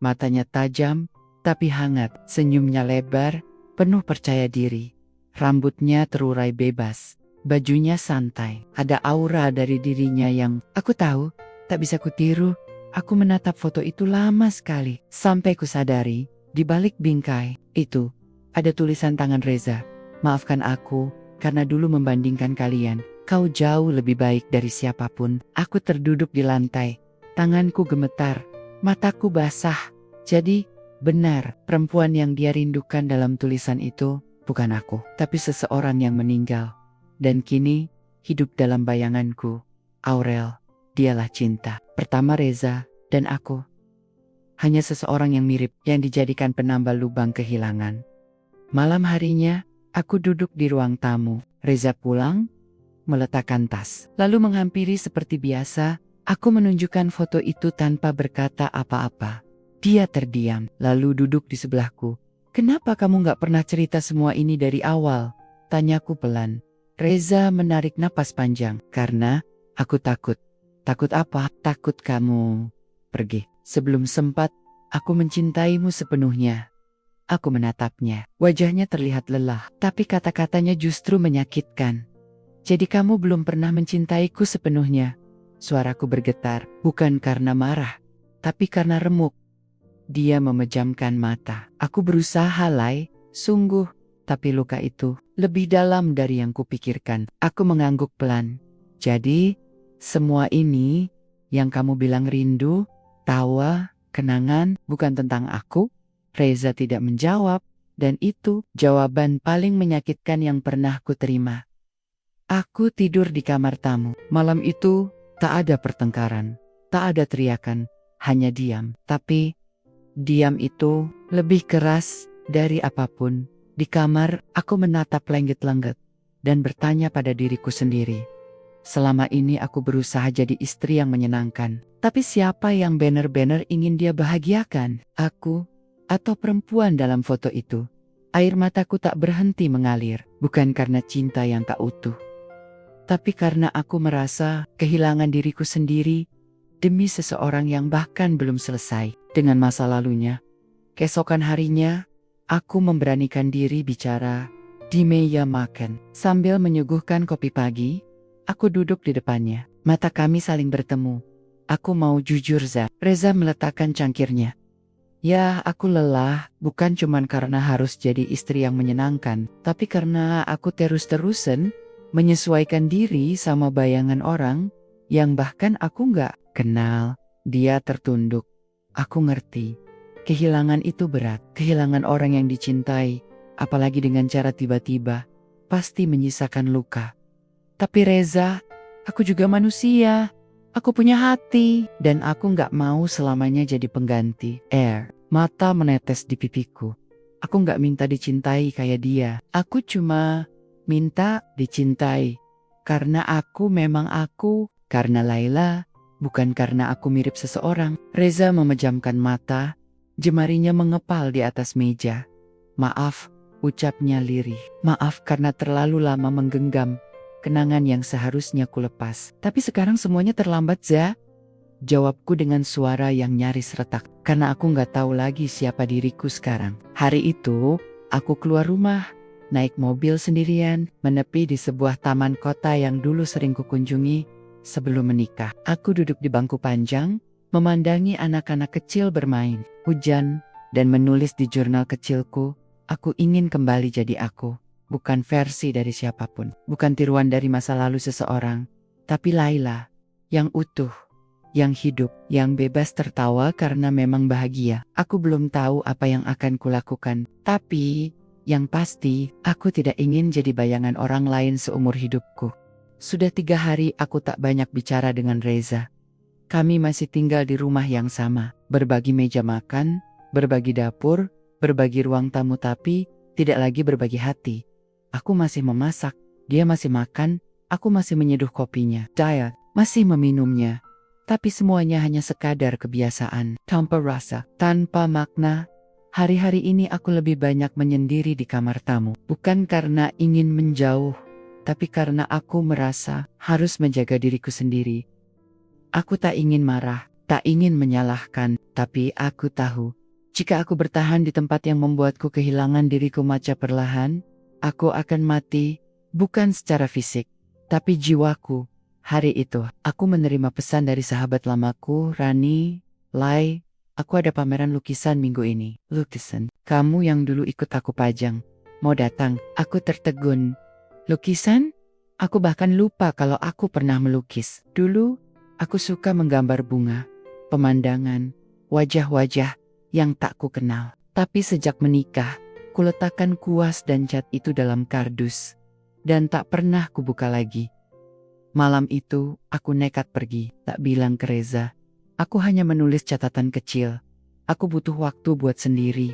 Matanya tajam, tapi hangat. Senyumnya lebar, penuh percaya diri. Rambutnya terurai bebas. Bajunya santai. Ada aura dari dirinya yang aku tahu, tak bisa kutiru. Aku menatap foto itu lama sekali. Sampai kusadari, di balik bingkai itu, ada tulisan tangan Reza. "Maafkan aku, karena dulu membandingkan kalian. Kau jauh lebih baik dari siapapun." Aku terduduk di lantai. Tanganku gemetar. Mataku basah. Jadi, benar, perempuan yang dia rindukan dalam tulisan itu bukan aku, tapi seseorang yang meninggal. Dan kini, hidup dalam bayanganku. Aurel, dialah cinta pertama Reza dan aku. Hanya seseorang yang mirip, yang dijadikan penambal lubang kehilangan. Malam harinya, aku duduk di ruang tamu. Reza pulang, meletakkan tas, lalu menghampiri seperti biasa. Aku menunjukkan foto itu tanpa berkata apa-apa. Dia terdiam, lalu duduk di sebelahku. Kenapa kamu gak pernah cerita semua ini dari awal? Tanyaku pelan. Reza menarik napas panjang. Karena aku takut. Takut apa? Takut kamu pergi. Sebelum sempat, aku mencintaimu sepenuhnya. Aku menatapnya. Wajahnya terlihat lelah, tapi kata-katanya justru menyakitkan. Jadi kamu belum pernah mencintaiku sepenuhnya. Suaraku bergetar, bukan karena marah, tapi karena remuk. Dia memejamkan mata. Aku berusaha, Lai, sungguh, tapi luka itu lebih dalam dari yang kupikirkan. Aku mengangguk pelan. Jadi, semua ini yang kamu bilang rindu, tawa, kenangan, bukan tentang aku? Reza tidak menjawab, dan itu jawaban paling menyakitkan yang pernah kuterima. Aku tidur di kamar tamu. Malam itu tak ada pertengkaran, tak ada teriakan, hanya diam. Tapi diam itu lebih keras dari apapun. Di kamar, aku menatap langit-langit dan bertanya pada diriku sendiri. Selama ini aku berusaha jadi istri yang menyenangkan. Tapi siapa yang benar-benar ingin dia bahagiakan? Aku atau perempuan dalam foto itu? Air mataku tak berhenti mengalir, bukan karena cinta yang tak utuh, tapi karena aku merasa kehilangan diriku sendiri demi seseorang yang bahkan belum selesai dengan masa lalunya. Keesokan harinya, aku memberanikan diri bicara di meja makan. Sambil menyuguhkan kopi pagi, aku duduk di depannya. Mata kami saling bertemu. Aku mau jujur, Reza meletakkan cangkirnya. Ya, aku lelah, bukan cuman karena harus jadi istri yang menyenangkan, tapi karena aku terus-terusan menyesuaikan diri sama bayangan orang yang bahkan aku nggak kenal. Dia tertunduk. Aku ngerti. Kehilangan itu berat. Kehilangan orang yang dicintai, apalagi dengan cara tiba-tiba, pasti menyisakan luka. Tapi Reza, aku juga manusia. Aku punya hati, dan aku nggak mau selamanya jadi pengganti. Mata menetes di pipiku. Aku nggak minta dicintai kayak dia. Aku cuma minta dicintai. Karena aku memang aku. Karena Laila, bukan karena aku mirip seseorang. Reza memejamkan mata, jemarinya mengepal di atas meja. Maaf, ucapnya lirih. Maaf karena terlalu lama menggenggam kenangan yang seharusnya kulepas. Tapi sekarang semuanya terlambat, Jawabku dengan suara yang nyaris retak. Karena aku nggak tahu lagi siapa diriku sekarang. Hari itu, aku keluar rumah, naik mobil sendirian, menepi di sebuah taman kota yang dulu sering kukunjungi sebelum menikah. Aku duduk di bangku panjang, memandangi anak-anak kecil bermain, hujan, dan menulis di jurnal kecilku, aku ingin kembali jadi aku. Bukan versi dari siapapun, bukan tiruan dari masa lalu seseorang, tapi Laila, yang utuh, yang hidup, yang bebas tertawa karena memang bahagia. Aku belum tahu apa yang akan kulakukan, tapi yang pasti, aku tidak ingin jadi bayangan orang lain seumur hidupku. Sudah 3 hari aku tak banyak bicara dengan Reza. Kami masih tinggal di rumah yang sama, berbagi meja makan, berbagi dapur, berbagi ruang tamu, tapi tidak lagi berbagi hati. Aku masih memasak, dia masih makan, aku masih menyeduh kopinya. Dia masih meminumnya. Tapi semuanya hanya sekadar kebiasaan, tanpa rasa, tanpa makna. Hari-hari ini aku lebih banyak menyendiri di kamar tamu. Bukan karena ingin menjauh, tapi karena aku merasa harus menjaga diriku sendiri. Aku tak ingin marah, tak ingin menyalahkan, tapi aku tahu, jika aku bertahan di tempat yang membuatku kehilangan diriku maca perlahan, aku akan mati, bukan secara fisik, tapi jiwaku. Hari itu, aku menerima pesan dari sahabat lamaku, Rani, Lai, aku ada pameran lukisan minggu ini. Lukisan, kamu yang dulu ikut aku pajang, mau datang? Aku tertegun. Lukisan? Aku bahkan lupa kalau aku pernah melukis. Dulu, aku suka menggambar bunga, pemandangan, wajah-wajah yang tak ku kenal. Tapi sejak menikah, kuletakkan kuas dan cat itu dalam kardus, dan tak pernah kubuka lagi. Malam itu, aku nekat pergi, tak bilang ke Reza. Aku hanya menulis catatan kecil. Aku butuh waktu buat sendiri.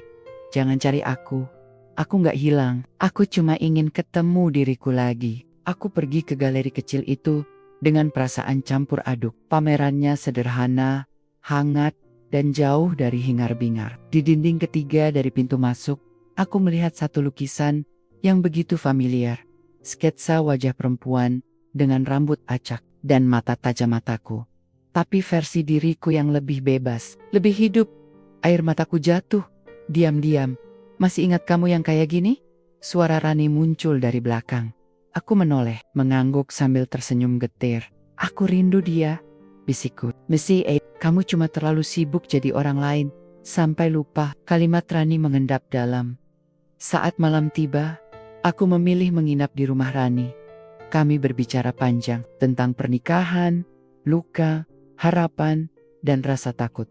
Jangan cari aku. Aku nggak hilang. Aku cuma ingin ketemu diriku lagi. Aku pergi ke galeri kecil itu dengan perasaan campur aduk. Pamerannya sederhana, hangat, dan jauh dari hingar-bingar. Di dinding ketiga dari pintu masuk, aku melihat satu lukisan yang begitu familiar. Sketsa wajah perempuan dengan rambut acak dan mata tajam mataku. Tapi versi diriku yang lebih bebas, lebih hidup. Air mataku jatuh. Diam-diam. Masih ingat kamu yang kayak gini? Suara Rani muncul dari belakang. Aku menoleh, mengangguk sambil tersenyum getir. Aku rindu dia, bisikku. Missy A, kamu cuma terlalu sibuk jadi orang lain. Sampai lupa, kalimat Rani mengendap dalam. Saat malam tiba, aku memilih menginap di rumah Rani. Kami berbicara panjang tentang pernikahan, luka, harapan, dan rasa takut.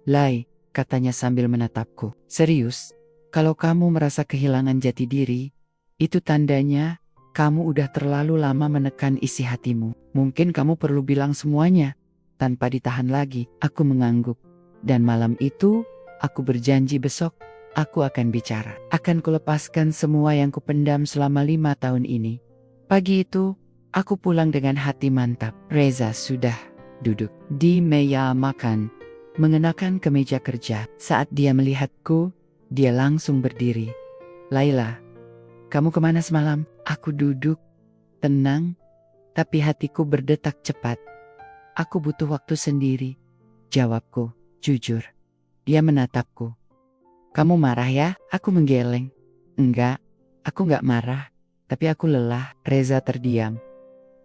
Lai, katanya sambil menatapku. Serius, kalau kamu merasa kehilangan jati diri, itu tandanya kamu udah terlalu lama menekan isi hatimu. Mungkin kamu perlu bilang semuanya. Tanpa ditahan lagi, aku mengangguk. Dan malam itu, aku berjanji besok, aku akan bicara. Akan kulepaskan semua yang kupendam selama 5 tahun ini. Pagi itu, aku pulang dengan hati mantap. Reza sudah duduk di meja makan, mengenakan kemeja kerja. Saat dia melihatku, dia langsung berdiri. Laila, kamu kemana semalam? Aku duduk, tenang, tapi hatiku berdetak cepat. Aku butuh waktu sendiri. Jawabku, jujur. Dia menatapku. Kamu marah ya? Aku menggeleng. Enggak, aku enggak marah. Tapi aku lelah. Reza terdiam.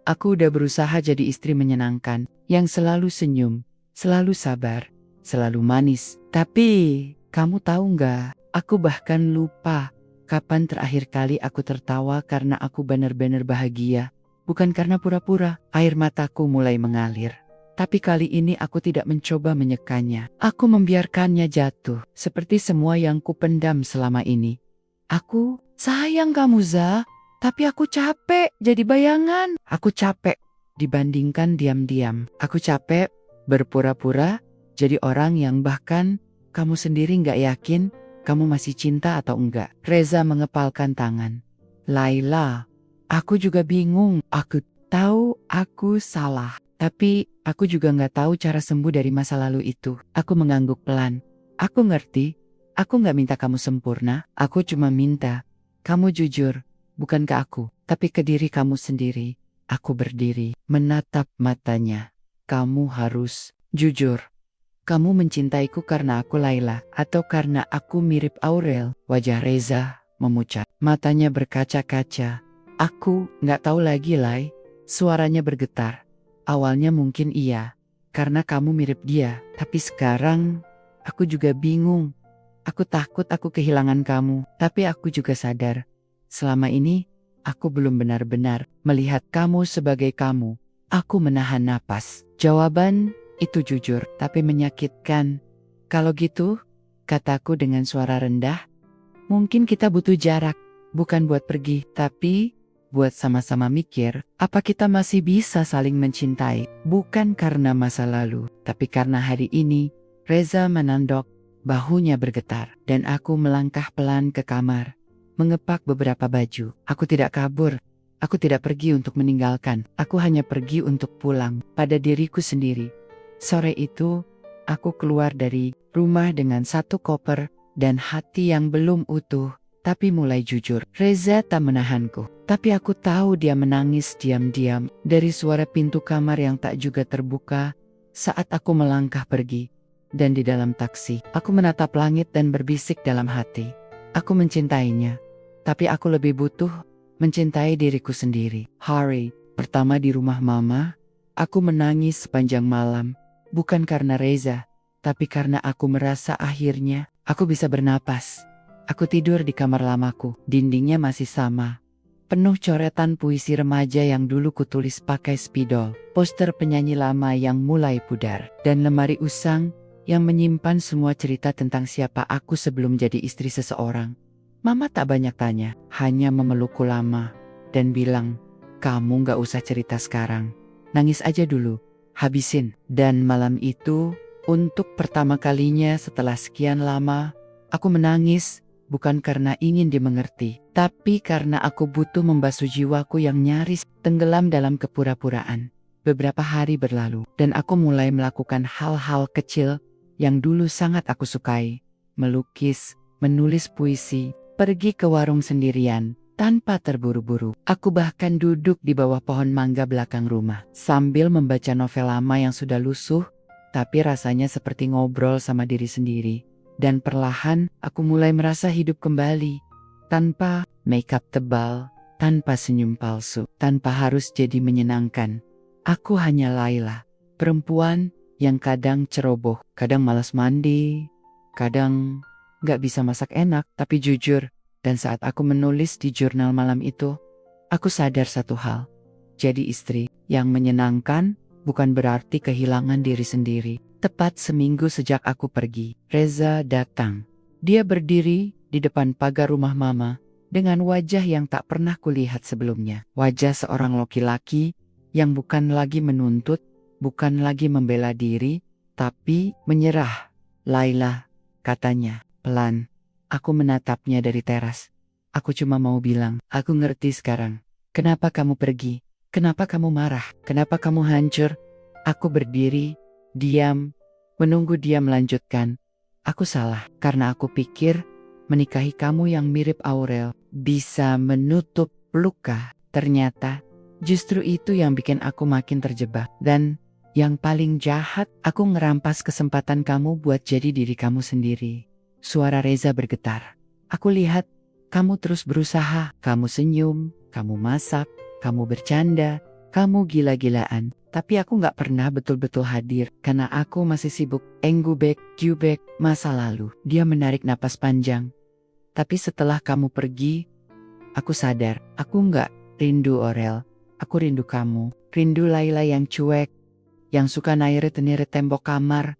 Aku udah berusaha jadi istri menyenangkan, yang selalu senyum, selalu sabar, selalu manis. Tapi, kamu tahu enggak, aku bahkan lupa kapan terakhir kali aku tertawa karena aku benar-benar bahagia. Bukan karena pura-pura. Air mataku mulai mengalir. Tapi kali ini aku tidak mencoba menyekannya. Aku membiarkannya jatuh, seperti semua yang kupendam selama ini. Aku sayang kamu, Za. Tapi aku capek jadi bayangan. Aku capek dibandingkan diam-diam. Aku capek berpura-pura jadi orang yang bahkan kamu sendiri gak yakin kamu masih cinta atau enggak. Reza mengepalkan tangan. Laila, aku juga bingung. Aku tahu aku salah. Tapi aku juga gak tahu cara sembuh dari masa lalu itu. Aku mengangguk pelan. Aku ngerti. Aku gak minta kamu sempurna. Aku cuma minta kamu jujur. Bukan ke aku, tapi ke diri kamu sendiri. Aku berdiri, menatap matanya. Kamu harus jujur. Kamu mencintaiku karena aku Laila, atau karena aku mirip Aurel? Wajah Reza memucat, matanya berkaca-kaca. Aku gak tahu lagi, Lai. Suaranya bergetar. Awalnya mungkin iya, karena kamu mirip dia. Tapi sekarang, aku juga bingung. Aku takut aku kehilangan kamu, tapi aku juga sadar. Selama ini, aku belum benar-benar melihat kamu sebagai kamu. Aku menahan napas. Jawaban itu jujur, tapi menyakitkan. Kalau gitu, kataku dengan suara rendah, mungkin kita butuh jarak. Bukan buat pergi, tapi buat sama-sama mikir, apa kita masih bisa saling mencintai. Bukan karena masa lalu, tapi karena hari ini. Reza menandok, bahunya bergetar, dan aku melangkah pelan ke kamar. Mengepak beberapa baju. Aku tidak kabur. Aku tidak pergi untuk meninggalkan. Aku hanya pergi untuk pulang pada diriku sendiri. Sore itu, aku keluar dari rumah dengan satu koper dan hati yang belum utuh, tapi mulai jujur. Reza tak menahanku, tapi aku tahu dia menangis diam-diam dari suara pintu kamar yang tak juga terbuka saat aku melangkah pergi. Dan di dalam taksi, aku menatap langit dan berbisik dalam hati. Aku mencintainya. Tapi aku lebih butuh mencintai diriku sendiri. Hari pertama di rumah mama, aku menangis sepanjang malam. Bukan karena Reza, tapi karena aku merasa akhirnya aku bisa bernapas. Aku tidur di kamar lamaku, dindingnya masih sama. Penuh coretan puisi remaja yang dulu kutulis pakai spidol, poster penyanyi lama yang mulai pudar, dan lemari usang yang menyimpan semua cerita tentang siapa aku sebelum jadi istri seseorang. Mama tak banyak tanya, hanya memelukku lama dan bilang, kamu gak usah cerita sekarang. Nangis aja dulu, habisin. Dan malam itu, untuk pertama kalinya setelah sekian lama, aku menangis bukan karena ingin dimengerti, tapi karena aku butuh membasuh jiwaku yang nyaris tenggelam dalam kepura-puraan. Beberapa hari berlalu, dan aku mulai melakukan hal-hal kecil yang dulu sangat aku sukai. Melukis, menulis puisi, pergi ke warung sendirian, tanpa terburu-buru. Aku bahkan duduk di bawah pohon mangga belakang rumah, sambil membaca novel lama yang sudah lusuh, tapi rasanya seperti ngobrol sama diri sendiri. Dan perlahan, aku mulai merasa hidup kembali. Tanpa makeup tebal, tanpa senyum palsu, tanpa harus jadi menyenangkan. Aku hanya Laila, perempuan yang kadang ceroboh, kadang malas mandi, kadang gak bisa masak enak, tapi jujur. Dan saat aku menulis di jurnal malam itu, aku sadar satu hal. Jadi istri yang menyenangkan bukan berarti kehilangan diri sendiri. Tepat seminggu sejak aku pergi, Reza datang. Dia berdiri di depan pagar rumah mama dengan wajah yang tak pernah kulihat sebelumnya. Wajah seorang laki-laki yang bukan lagi menuntut, bukan lagi membela diri, tapi menyerah. Laila, katanya, pelan. Aku menatapnya dari teras. Aku cuma mau bilang, aku ngerti sekarang. Kenapa kamu pergi? Kenapa kamu marah? Kenapa kamu hancur? Aku berdiri, diam, menunggu dia melanjutkan. Aku salah, karena aku pikir menikahi kamu yang mirip Aurel bisa menutup luka. Ternyata, justru itu yang bikin aku makin terjebak. Dan yang paling jahat, aku ngerampas kesempatan kamu buat jadi diri kamu sendiri. Suara Reza bergetar. Aku lihat, kamu terus berusaha, kamu senyum, kamu masak, kamu bercanda, kamu gila-gilaan. Tapi aku gak pernah betul-betul hadir, karena aku masih sibuk enggubek, jubek, masa lalu. Dia menarik napas panjang. Tapi setelah kamu pergi, aku sadar, aku gak rindu Aurel. Aku rindu kamu, rindu Laila yang cuek, yang suka nairet-niret tembok kamar,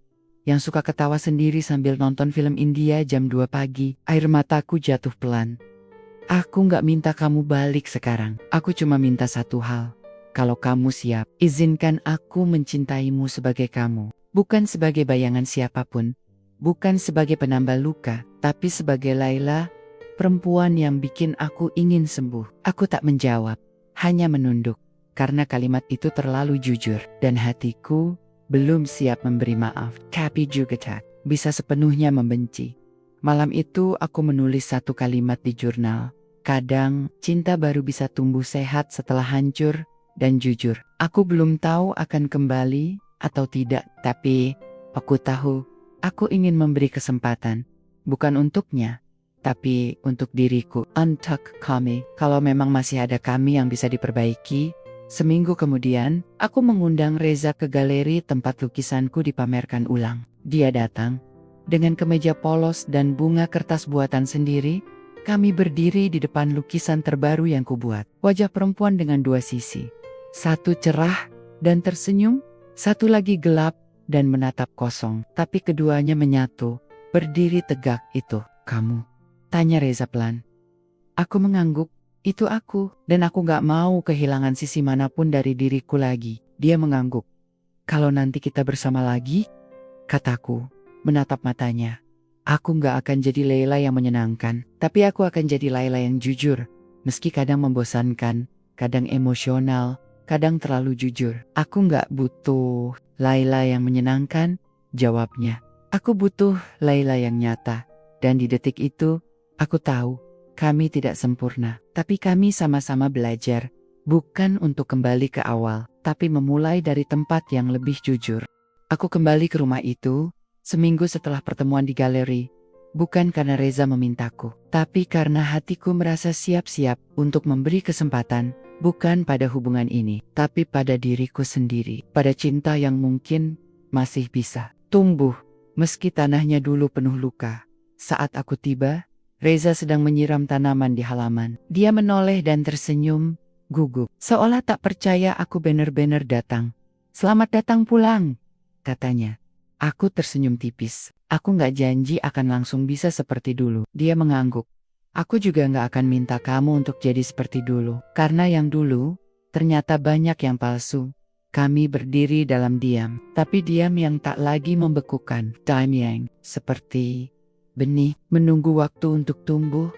yang suka ketawa sendiri sambil nonton film India jam 2 pagi. Air mataku jatuh pelan. Aku gak minta kamu balik sekarang. Aku cuma minta satu hal. Kalau kamu siap, izinkan aku mencintaimu sebagai kamu. Bukan sebagai bayangan siapapun. Bukan sebagai penambah luka. Tapi sebagai Laila, perempuan yang bikin aku ingin sembuh. Aku tak menjawab. Hanya menunduk. Karena kalimat itu terlalu jujur. Dan hatiku belum siap memberi maaf, tapi juga tak bisa sepenuhnya membenci. Malam itu aku menulis satu kalimat di jurnal. Kadang, cinta baru bisa tumbuh sehat setelah hancur. Dan jujur, aku belum tahu akan kembali atau tidak. Tapi, aku tahu, aku ingin memberi kesempatan. Bukan untuknya, tapi untuk diriku. Untuk kami, kalau memang masih ada kami yang bisa diperbaiki. Seminggu kemudian, aku mengundang Reza ke galeri tempat lukisanku dipamerkan ulang. Dia datang. Dengan kemeja polos dan bunga kertas buatan sendiri, kami berdiri di depan lukisan terbaru yang kubuat. Wajah perempuan dengan dua sisi. Satu cerah dan tersenyum, satu lagi gelap dan menatap kosong. Tapi keduanya menyatu, berdiri tegak. Itu, kamu? Tanya Reza pelan. Aku mengangguk. Itu aku, dan aku gak mau kehilangan sisi manapun dari diriku lagi. Dia mengangguk. Kalau nanti kita bersama lagi, kataku, menatap matanya. Aku gak akan jadi Laila yang menyenangkan, tapi aku akan jadi Laila yang jujur. Meski kadang membosankan, kadang emosional, kadang terlalu jujur. Aku gak butuh Laila yang menyenangkan, jawabnya. Aku butuh Laila yang nyata. Dan di detik itu, aku tahu, kami tidak sempurna, tapi kami sama-sama belajar, bukan untuk kembali ke awal, tapi memulai dari tempat yang lebih jujur. Aku kembali ke rumah itu, seminggu setelah pertemuan di galeri, bukan karena Reza memintaku, tapi karena hatiku merasa siap-siap untuk memberi kesempatan, bukan pada hubungan ini, tapi pada diriku sendiri, pada cinta yang mungkin masih bisa tumbuh, meski tanahnya dulu penuh luka. Saat aku tiba, Reza sedang menyiram tanaman di halaman. Dia menoleh dan tersenyum, gugup. Seolah tak percaya aku benar-benar datang. Selamat datang pulang, katanya. Aku tersenyum tipis. Aku gak janji akan langsung bisa seperti dulu. Dia mengangguk. Aku juga gak akan minta kamu untuk jadi seperti dulu. Karena yang dulu, ternyata banyak yang palsu. Kami berdiri dalam diam. Tapi diam yang tak lagi membekukan. Time yang seperti benih menunggu waktu untuk tumbuh.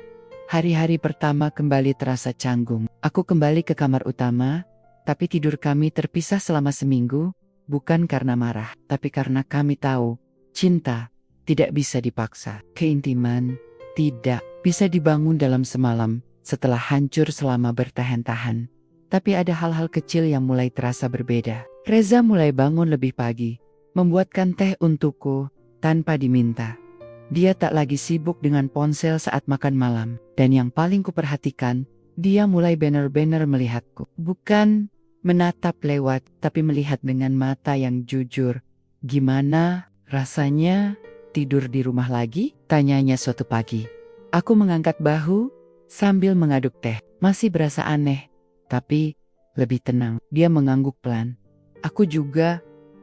Hari-hari pertama kembali terasa canggung. Aku kembali ke kamar utama, tapi tidur kami terpisah selama seminggu, bukan karena marah, tapi karena kami tahu Cinta tidak bisa dipaksa. Keintiman tidak bisa dibangun dalam semalam setelah hancur selama bertahan-tahan. Tapi ada hal-hal kecil yang mulai terasa berbeda. Reza mulai bangun lebih pagi, membuatkan teh untukku tanpa diminta. Dia tak lagi sibuk dengan ponsel saat makan malam. Dan yang paling kuperhatikan, dia mulai benar-benar melihatku. Bukan menatap lewat, tapi melihat dengan mata yang jujur. Gimana rasanya tidur di rumah lagi? Tanyanya suatu pagi. Aku mengangkat bahu sambil mengaduk teh. Masih berasa aneh, tapi lebih tenang. Dia mengangguk pelan. Aku juga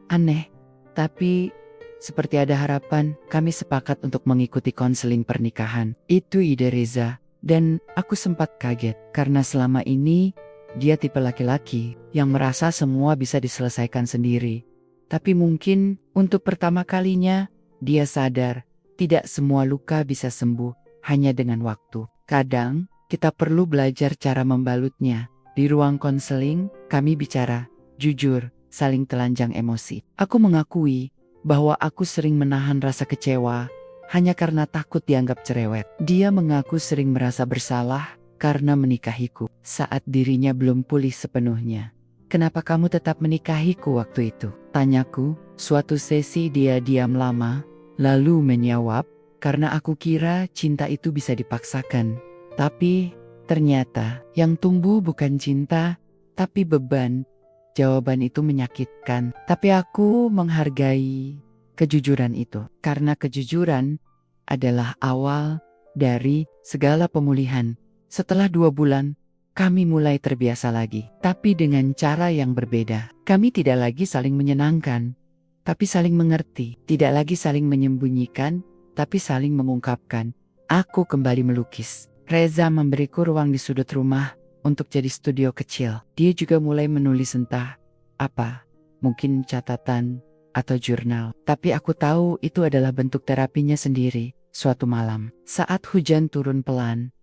aneh, tapi seperti ada harapan. Kami sepakat untuk mengikuti konseling pernikahan. Itu ide Reza, dan aku sempat kaget karena selama ini dia tipe laki-laki yang merasa semua bisa diselesaikan sendiri. Tapi mungkin untuk pertama kalinya dia sadar tidak semua luka bisa sembuh hanya dengan waktu. Kadang kita perlu belajar cara membalutnya. Di ruang konseling kami bicara jujur, saling telanjang emosi. Aku mengakui bahwa aku sering menahan rasa kecewa hanya karena takut dianggap cerewet. Dia mengaku sering merasa bersalah karena menikahiku saat dirinya belum pulih sepenuhnya. Kenapa kamu tetap menikahiku waktu itu? Tanyaku. Suatu sesi dia diam lama, lalu menjawab, karena aku kira cinta itu bisa dipaksakan. Tapi ternyata yang tumbuh bukan cinta, tapi beban. Jawaban itu menyakitkan, tapi aku menghargai kejujuran itu. Karena kejujuran adalah awal dari segala pemulihan. Setelah 2 bulan, kami mulai terbiasa lagi. Tapi dengan cara yang berbeda. Kami tidak lagi saling menyenangkan, tapi saling mengerti. Tidak lagi saling menyembunyikan, tapi saling mengungkapkan. Aku kembali melukis. Reza memberiku ruang di sudut rumah untuk jadi studio kecil. Dia juga mulai menulis entah apa, mungkin catatan atau jurnal. Tapi aku tahu itu adalah bentuk terapinya sendiri. Suatu malam, saat hujan turun pelan,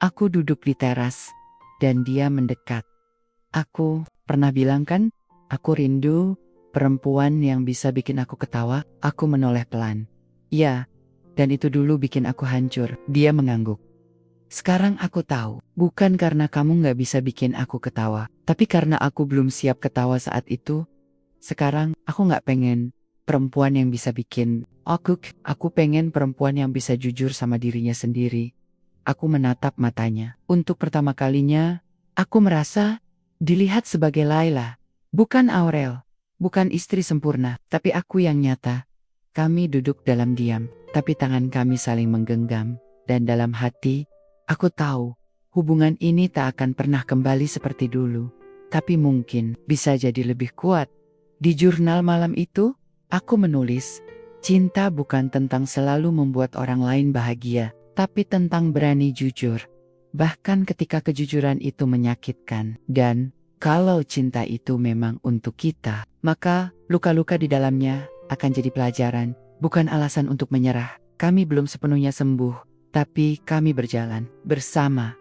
aku duduk di teras dan dia mendekat. Aku pernah bilang kan, aku rindu perempuan yang bisa bikin aku ketawa. Aku menoleh pelan. Ya, dan itu dulu bikin aku hancur. Dia mengangguk. Sekarang aku tahu, bukan karena kamu gak bisa bikin aku ketawa, tapi karena aku belum siap ketawa saat itu. Sekarang aku gak pengen perempuan yang bisa bikin aku pengen perempuan yang bisa jujur sama dirinya sendiri. Aku menatap matanya. Untuk pertama kalinya, aku merasa dilihat sebagai Laila, bukan Aurel, bukan istri sempurna, tapi aku yang nyata. Kami duduk dalam diam, tapi tangan kami saling menggenggam, dan dalam hati, aku tahu, hubungan ini tak akan pernah kembali seperti dulu, tapi mungkin bisa jadi lebih kuat. Di jurnal malam itu, aku menulis, cinta bukan tentang selalu membuat orang lain bahagia, tapi tentang berani jujur. Bahkan ketika kejujuran itu menyakitkan. Dan, kalau cinta itu memang untuk kita, maka luka-luka di dalamnya akan jadi pelajaran, bukan alasan untuk menyerah. Kami belum sepenuhnya sembuh. Tapi kami berjalan bersama,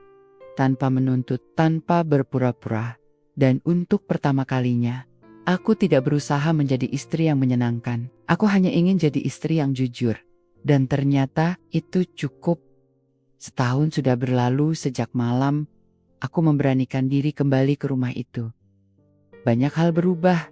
tanpa menuntut, tanpa berpura-pura. Dan untuk pertama kalinya, aku tidak berusaha menjadi istri yang menyenangkan. Aku hanya ingin jadi istri yang jujur. Dan ternyata itu cukup. Setahun sudah berlalu sejak malam, aku memberanikan diri kembali ke rumah itu. Banyak hal berubah.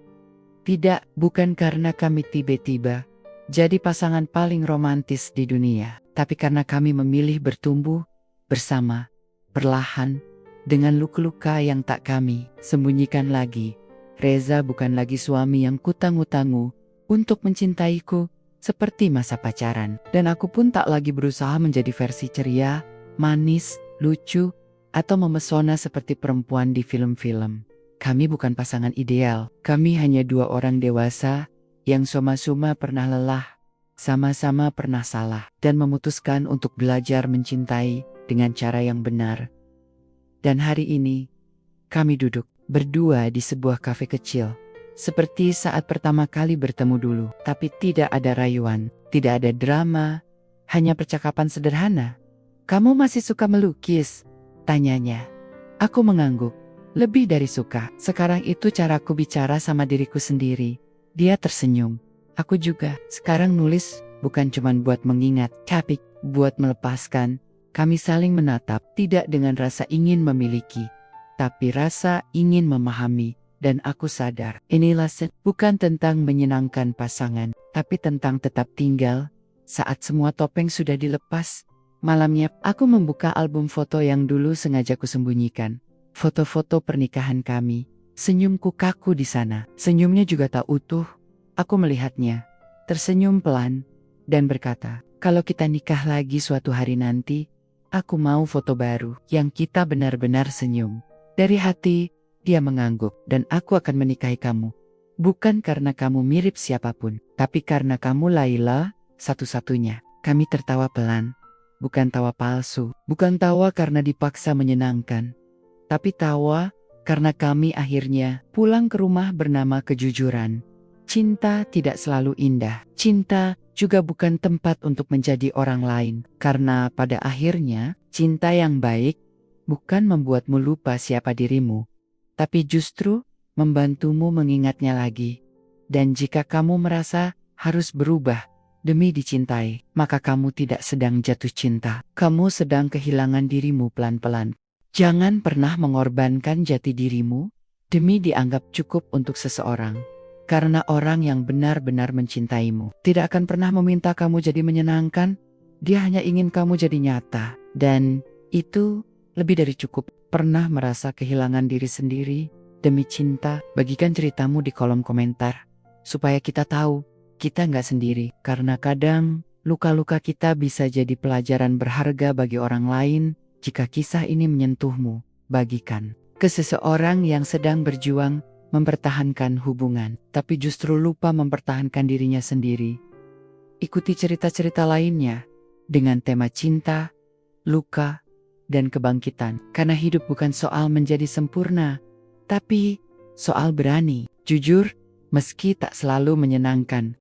Tidak, bukan karena kami tiba-tiba jadi pasangan paling romantis di dunia. Tapi karena kami memilih bertumbuh bersama, perlahan, dengan luka-luka yang tak kami sembunyikan lagi. Reza bukan lagi suami yang kutanggu-tanggu untuk mencintaiku seperti masa pacaran. Dan aku pun tak lagi berusaha menjadi versi ceria, manis, lucu, atau memesona seperti perempuan di film-film. Kami bukan pasangan ideal. Kami hanya 2 orang dewasa yang sama-sama pernah lelah, sama-sama pernah salah, dan memutuskan untuk belajar mencintai dengan cara yang benar. Dan hari ini, kami duduk berdua di sebuah kafe kecil, seperti saat pertama kali bertemu dulu. Tapi tidak ada rayuan, tidak ada drama, hanya percakapan sederhana. Kamu masih suka melukis? Tanyanya. Aku mengangguk. Lebih dari suka, sekarang itu caraku bicara sama diriku sendiri. Dia tersenyum. Aku juga. Sekarang nulis bukan cuma buat mengingat, tapi buat melepaskan. Kami saling menatap, tidak dengan rasa ingin memiliki, tapi rasa ingin memahami. Dan aku sadar, inilah bukan tentang menyenangkan pasangan, tapi tentang tetap tinggal. Saat semua topeng sudah dilepas, malamnya aku membuka album foto yang dulu sengaja kusembunyikan. Foto-foto pernikahan kami. Senyumku kaku di sana. Senyumnya juga tak utuh. Aku melihatnya, tersenyum pelan, dan berkata, kalau kita nikah lagi suatu hari nanti, aku mau foto baru yang kita benar-benar senyum. Dari hati, dia mengangguk, dan aku akan menikahi kamu. Bukan karena kamu mirip siapapun, tapi karena kamu Laila, satu-satunya. Kami tertawa pelan, bukan tawa palsu, bukan tawa karena dipaksa menyenangkan, tapi tawa karena kami akhirnya pulang ke rumah bernama kejujuran. Cinta tidak selalu indah. Cinta juga bukan tempat untuk menjadi orang lain, karena pada akhirnya cinta yang baik bukan membuatmu lupa siapa dirimu, tapi justru membantumu mengingatnya lagi. Dan jika kamu merasa harus berubah demi dicintai, maka kamu tidak sedang jatuh cinta. Kamu sedang kehilangan dirimu pelan-pelan. Jangan pernah mengorbankan jati dirimu demi dianggap cukup untuk seseorang. Karena orang yang benar-benar mencintaimu tidak akan pernah meminta kamu jadi menyenangkan. Dia hanya ingin kamu jadi nyata. Dan itu lebih dari cukup. Pernah merasa kehilangan diri sendiri demi cinta? Bagikan ceritamu di kolom komentar, supaya kita tahu kita nggak sendiri. Karena kadang luka-luka kita bisa jadi pelajaran berharga bagi orang lain. Jika kisah ini menyentuhmu, bagikan ke seseorang yang sedang berjuang mempertahankan hubungan, tapi justru lupa mempertahankan dirinya sendiri. Ikuti cerita-cerita lainnya dengan tema cinta, luka, dan kebangkitan. Karena hidup bukan soal menjadi sempurna, tapi soal berani, jujur, meski tak selalu menyenangkan.